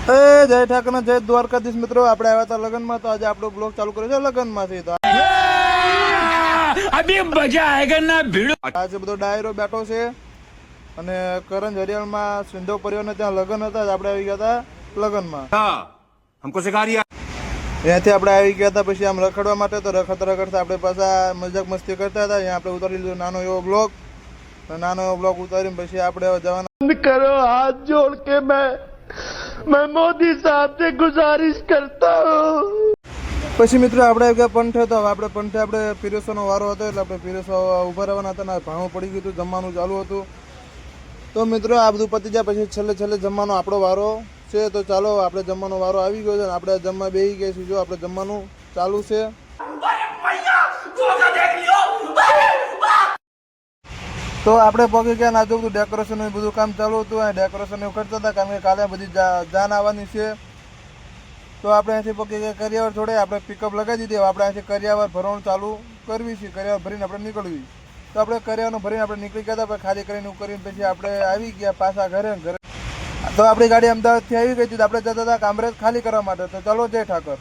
જય ઠાકર જય દ્વારકાધીશ મિત્રો, આપણે આવ્યા હતા લગ્નમાં, તો આજે આપણો બ્લોગ ચાલુ કર્યો છે લગ્નમાંથી. તો અભી મજા આયેગા ના ભીડ. આજે બધો ડાયરો બેઠો છે અને કરંજ હરિયાળમાં સિંધો પરિવારને ત્યાં લગ્ન હતા. આપણે આવી ગયા હતા લગ્નમાં. हमको सिखा रिया. ત્યાંથી આપણે આવી ગયા હતા પછી આમ રખડવા માટે. તો રખડતા આપણે પાછા મજાક મસ્તી કરતા હતા. અહીંયા આપણે ઉતારી લીધો નાનો એવો બ્લોગ ઉતારીને પછી આપણે જવાના. करो हाथ जोड़ के मैं मोदी साहब से गुजारिश करता हूँ. પછી મિત્રો આપણે આવી ગયા પંઠે. તો આપણે પંઠે આપણે પીરસવાનો વારો હતો એટલે આપણે પીરસવા ઉભા રહેવાના હતા ને ભાણું પડી ગયું હતું, જમવાનું ચાલુ હતું. તો મિત્રો આ બધું પતી જાય પછી છેલ્લે જમવાનો આપણો વારો છે. તો ચાલો આપણે જમવાનો વારો આવી ગયો છે ને આપણે જમવા બેસી ગયા છીએ. જો આપણે જમવાનું ચાલુ છે. તો આપણે પગે ગયા ના જોયું ડેકોરેશન બધું કામ ચાલુ હતું. ડેકોરેશન એવું કરતા હતા કારણ કે કાલે બધી જાન આવવાની છે. તો આપણે અહીંથી પગે ગયા કરિયાવર જોડે આપણે પિકઅપ લગાવી દીધી. આપણે અહીંથી કરિયાવર ભરવાનું ચાલુ કરવી છે. કરિયાવર ભરીને આપણે નીકળવી. તો આપણે કરિયાવરનું ભરીને આપણે નીકળી ગયા હતા. ખાલી કરીને કરીને પછી આપણે આવી ગયા પાછા ઘરે. તો આપણી ગાડી અમદાવાદથી આવી ગઈ હતી. આપણે જતા હતા કામરેજ ખાલી કરવા માટે. તો ચાલો જય ઠાકર.